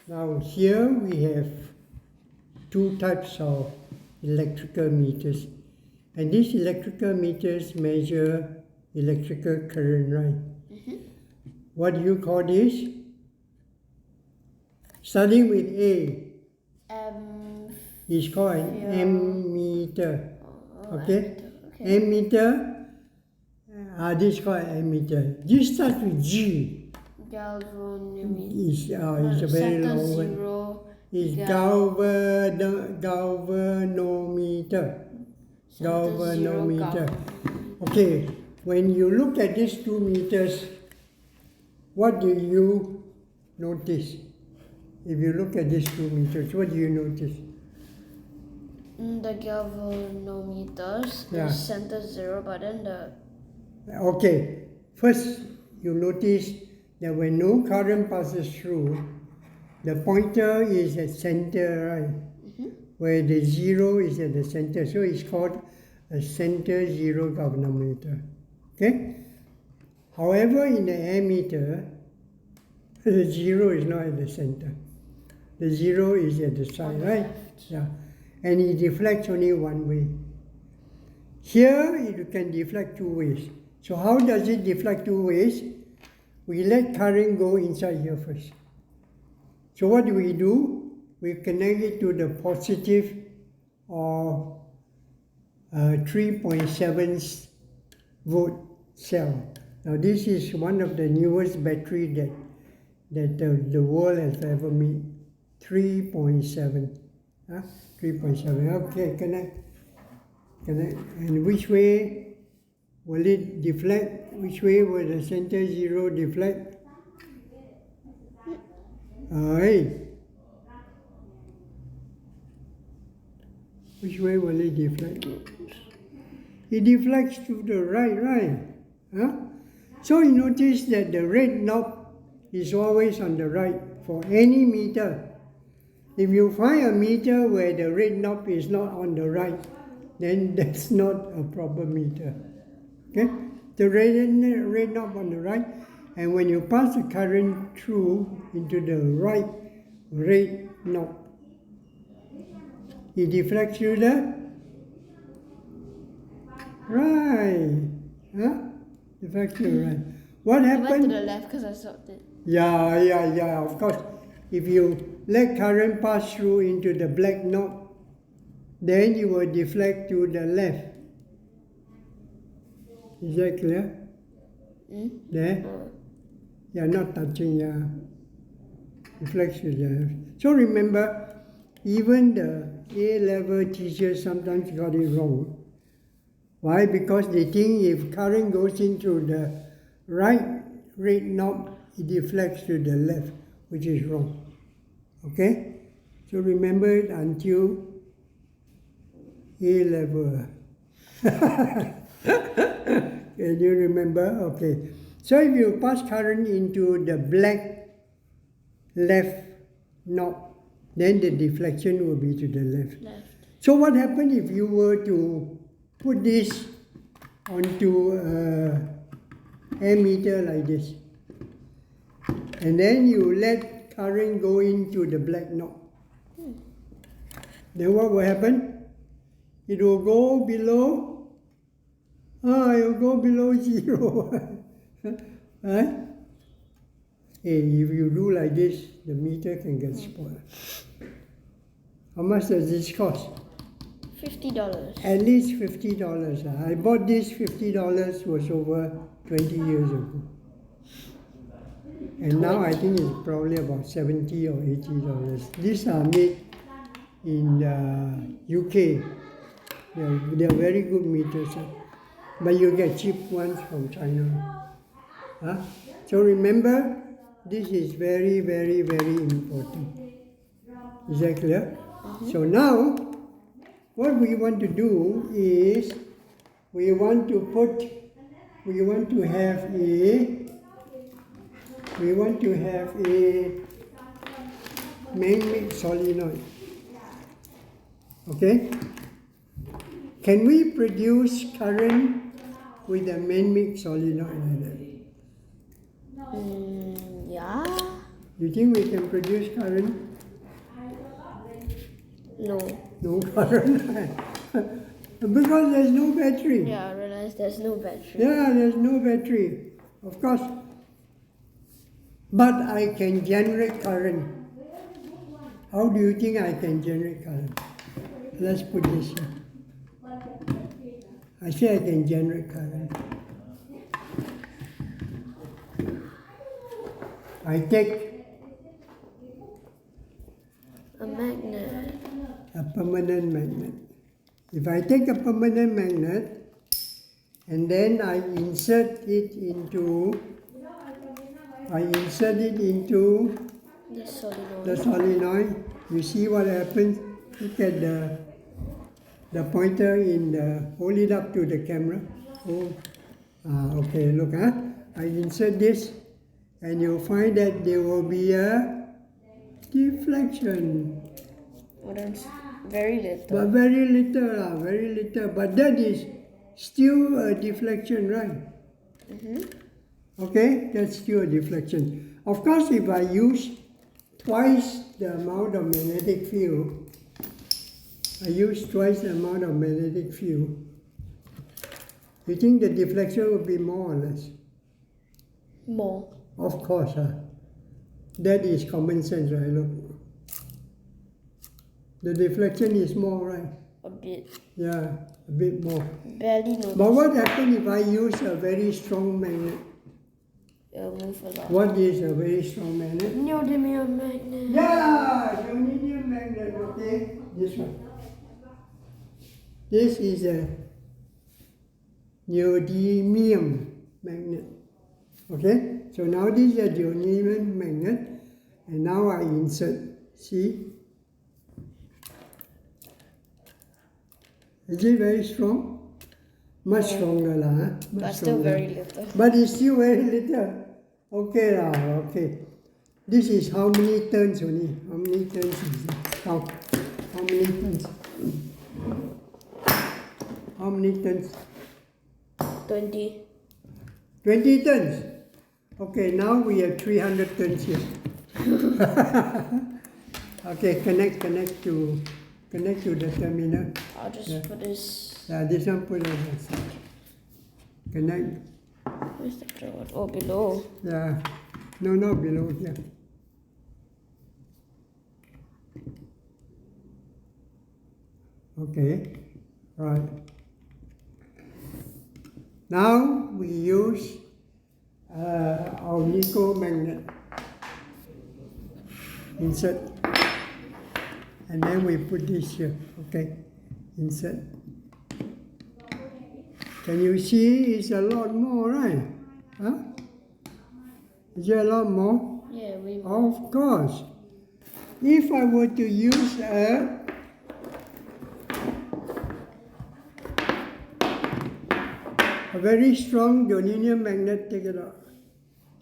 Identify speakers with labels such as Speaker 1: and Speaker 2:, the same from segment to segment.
Speaker 1: Now here we have two types of electrical meters, and these electrical meters measure electrical current, right? What do you call this? Starting with A. It's called an ammeter. Okay? Ammeter. This is called ammeter. This starts with G.
Speaker 2: Galvanometer.
Speaker 1: It's a very long word. It's galvanometer. Galvanometer. Okay, when you look at these two meters, what do you notice? If you look at these two meters, what do you notice?
Speaker 2: The galvanometers, the center 0, but then the...
Speaker 1: Okay, first you notice that when no current passes through, the pointer is at center, right? Where the 0 is at the center. So it's called a center 0 galvanometer. Okay? However, in the ammeter, the 0 is not at the center. The 0 is at the side, right? Yeah. And it deflects only one way. Here, it can deflect two ways. So how does it deflect two ways? We let current go inside here first. So what do? We connect it to the positive or 3.7 volt cell. Now this is one of the newest battery that the world has ever made. 3.7. 3.7. Okay, connect. And which way will it deflect? Which way will the center 0 deflect? Alright. Which way will it deflect? It deflects to the right? Huh? So you notice that the red knob is always on the right for any meter. If you find a meter where the red knob is not on the right, then that's not a proper meter. Okay? The red knob on the right, and when you pass the current through into the right red knob, it deflects to the right. Huh? Deflects to the right. What happened?
Speaker 2: I went to the left because I stopped it.
Speaker 1: Yeah, of course. If you let current pass through into the black knob, then you will deflect to the left. Is that clear? There? Yeah, not touching, yeah. Deflects to the left. So remember, even the A-level teachers sometimes got it wrong. Why? Because they think if current goes into the right red knob, it deflects to the left, which is wrong. Okay? So remember it until A-level. Can you remember? Okay. So if you pass current into the black left knob, then the deflection will be to the left. So what happens if you were to put this onto an ammeter like this? And then you let current go into the black knob. Then what will happen? It will go below, it will go below 0. Right? Hey, if you do like this, the meter can get spoiled. How much does this cost?
Speaker 2: $50.
Speaker 1: At least $50. I bought this $50 was over 20 years ago. And now I think it's probably about $70 or $80. These are made in UK. They're very good meters. But you get cheap ones from China. Huh? So remember, this is very, very, very important. Is that clear? So now, what we want to do is, we want to have a man-made solenoid. Okay? Can we produce current with a man-made solenoid like that?
Speaker 2: Yeah.
Speaker 1: You think we can produce current?
Speaker 2: No.
Speaker 1: No current. Because there's no battery.
Speaker 2: Yeah, I realized there's no battery.
Speaker 1: Yeah, there's no battery. Of course. But I can generate current. How do you think I can generate current? Let's put this here. I say I can generate current. I take
Speaker 2: A magnet.
Speaker 1: a permanent magnet. If I take a permanent magnet and then I insert it into
Speaker 2: The solenoid.
Speaker 1: the solenoid, you see what happens? Look at the pointer in the, hold it up to the camera. Okay, look, I insert this and you'll find that there will be a deflection.
Speaker 2: Oh, that's very little.
Speaker 1: But very little. But that is still a deflection, right? Okay, that's still a deflection. Of course, if I use twice the amount of magnetic field, you think the deflection will be more or less?
Speaker 2: More.
Speaker 1: Of course, that is common sense, right? Look, the deflection is more, right?
Speaker 2: A bit.
Speaker 1: Yeah, a bit more.
Speaker 2: Barely noticeable.
Speaker 1: But what happens if I use a very strong magnet?
Speaker 2: It'll move a lot.
Speaker 1: What is a very strong magnet?
Speaker 2: Neodymium magnet.
Speaker 1: Yeah, neodymium magnet, okay? This one. This is a neodymium magnet. Okay? So now this is a neodymium magnet, and now I insert. See? Is it very strong? Much stronger lah, huh? Much
Speaker 2: But still
Speaker 1: stronger.
Speaker 2: very little.
Speaker 1: But it's still very little. Okay lah, okay. This is how many turns only? How many turns is it? How many turns? How many turns?
Speaker 2: 20.
Speaker 1: 20 turns. Okay, now we have 300 turns here. Okay, connect to the terminal.
Speaker 2: I'll just put this.
Speaker 1: Yeah, this one put on the side. Connect.
Speaker 2: Where's the other one? Oh, below.
Speaker 1: Yeah. No, below here. Okay, right. Now we use our nickel magnet. Insert. And then we put this here, okay? Insert. Can you see it's a lot more, right? Huh? Is there a lot more?
Speaker 2: Yeah, way more.
Speaker 1: Of course. If I were to use a very strong neodymium magnet, take it out.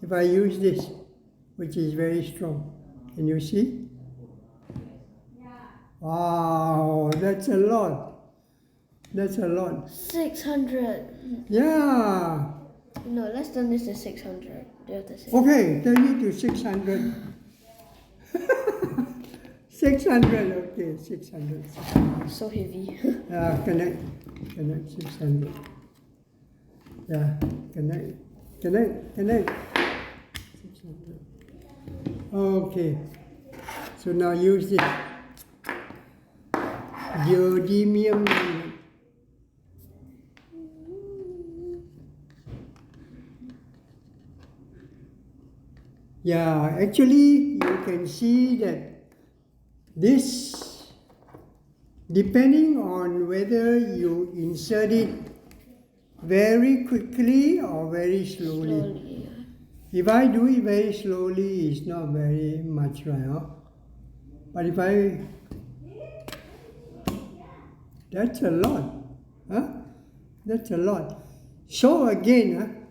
Speaker 1: If I use this, which is very strong, can you see? Wow, that's a lot. That's a lot.
Speaker 2: 600.
Speaker 1: Yeah.
Speaker 2: No, let's turn this to 600. Do you have to say?
Speaker 1: Okay, turn it to 600. 600, okay, 600.
Speaker 2: So heavy.
Speaker 1: Connect 600. Yeah, connect. 600. Okay, so now use this neodymium magnet. Yeah, actually you can see that this, depending on whether you insert it very quickly or very slowly.
Speaker 2: Slowly.
Speaker 1: If I do it very slowly, it's not very much, right? Huh? But if I, that's a lot. Huh? That's a lot. So again,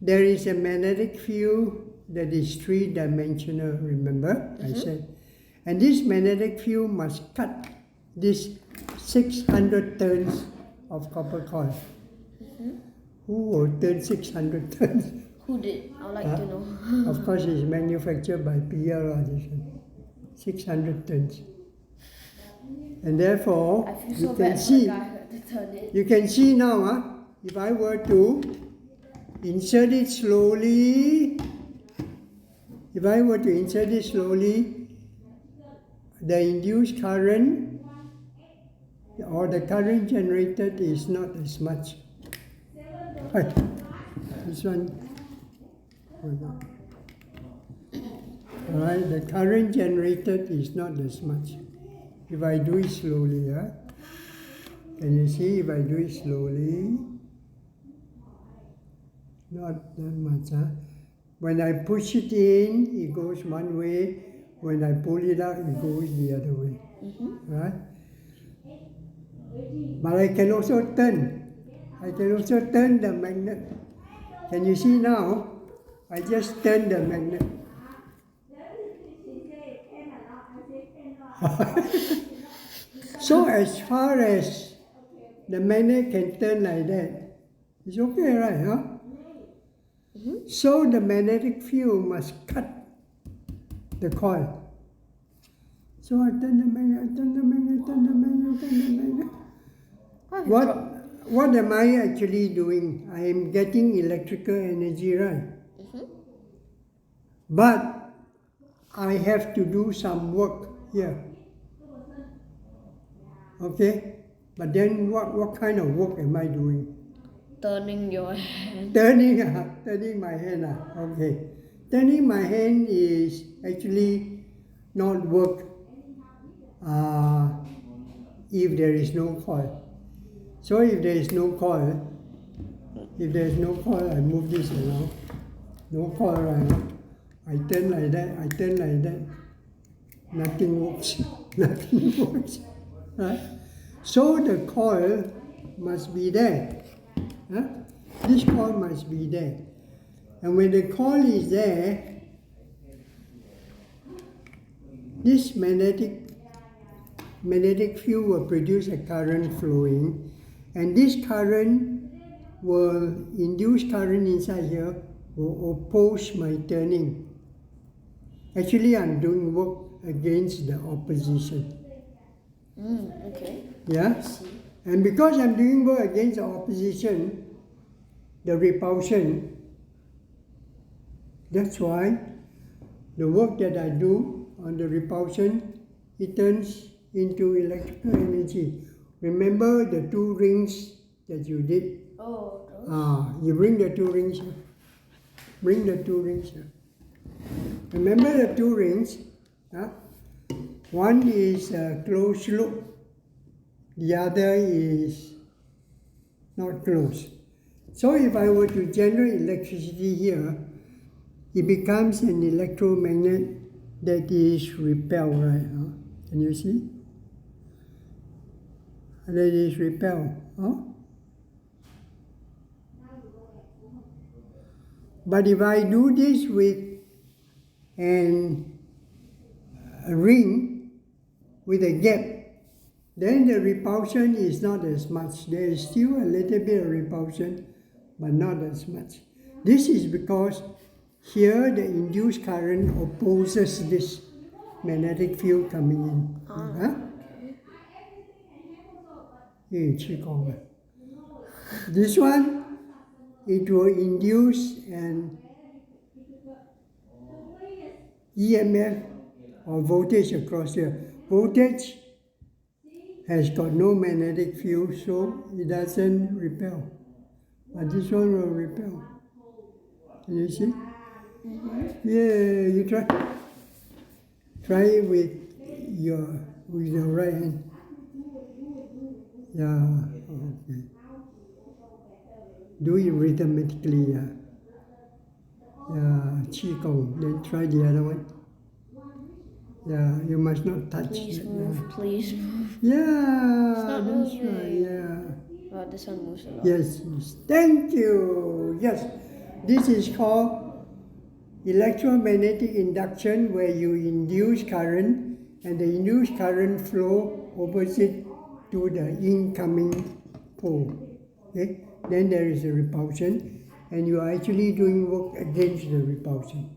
Speaker 1: there is a magnetic field that is three-dimensional, remember? I said. And this magnetic field must cut this 600 turns of copper coil. Who will turn 600 turns?
Speaker 2: Who did? I'd like to know.
Speaker 1: Of course, it's manufactured by PL, this one. 600 tons. And therefore,
Speaker 2: I feel
Speaker 1: you
Speaker 2: so
Speaker 1: can
Speaker 2: bad for the
Speaker 1: see,
Speaker 2: guy who had to turn it.
Speaker 1: you can see now, if I were to insert it slowly, the induced current or the current generated is not as much. Right. This one. Alright, the current generated is not as much. If I do it slowly, can you see if I do it slowly? Not that much. When I push it in, it goes one way. When I pull it out, it goes the other way. Right? But I can also turn. The magnet. Can you see now? I just turn the magnet. So as far as the magnet can turn like that, it's okay, right? So the magnetic field must cut the coil. So I turn the magnet, turn the magnet. What am I actually doing? I am getting electrical energy, right? But I have to do some work here. Okay? But then what kind of work am I doing?
Speaker 2: Turning your hand.
Speaker 1: Turning my hand. Okay. Turning my hand is actually not work if there is no coil. So if there is no coil, I move this around. No coil, right? I turn like that. Nothing works. Right? So the coil must be there. This coil must be there. And when the coil is there, this magnetic field will produce a current flowing, and this current will induce current inside here, will oppose my turning. Actually, I'm doing work against the opposition.
Speaker 2: Okay.
Speaker 1: Yeah? And because I'm doing work against the opposition, the repulsion, that's why the work that I do on the repulsion, it turns into electrical energy. Remember the two rings that you did?
Speaker 2: Oh,
Speaker 1: You bring the two rings here. Remember the two rings? One is a closed loop. The other is not closed. So if I were to generate electricity here, it becomes an electromagnet that is repelled, right? Can you see? That is repelled. But if I do this with a ring with a gap, then the repulsion is not as much. There is still a little bit of repulsion, but not as much. This is because here the induced current opposes this magnetic field coming in. This one, it will induce an EMF or voltage across here. Voltage has got no magnetic field, so it doesn't repel. But this one will repel. Can you see? Yeah, you try. Try it with your right hand. Yeah, okay. Do it rhythmically, qi gong. Then try the other one. Yeah, you must not touch.
Speaker 2: please move, please move.
Speaker 1: Yeah,
Speaker 2: It's not
Speaker 1: that's
Speaker 2: moving.
Speaker 1: right. Yeah.
Speaker 2: Oh, this one moves a lot.
Speaker 1: Yes. Thank you. Yes, this is called electromagnetic induction, where you induce current, and the induced current flow opposite to the incoming pole. Okay? Then there is a repulsion, and you are actually doing work against the repulsion.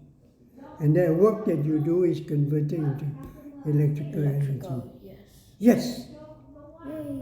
Speaker 1: And that work that you do is converted into electrical energy.
Speaker 2: Electrical, yes.
Speaker 1: Yes,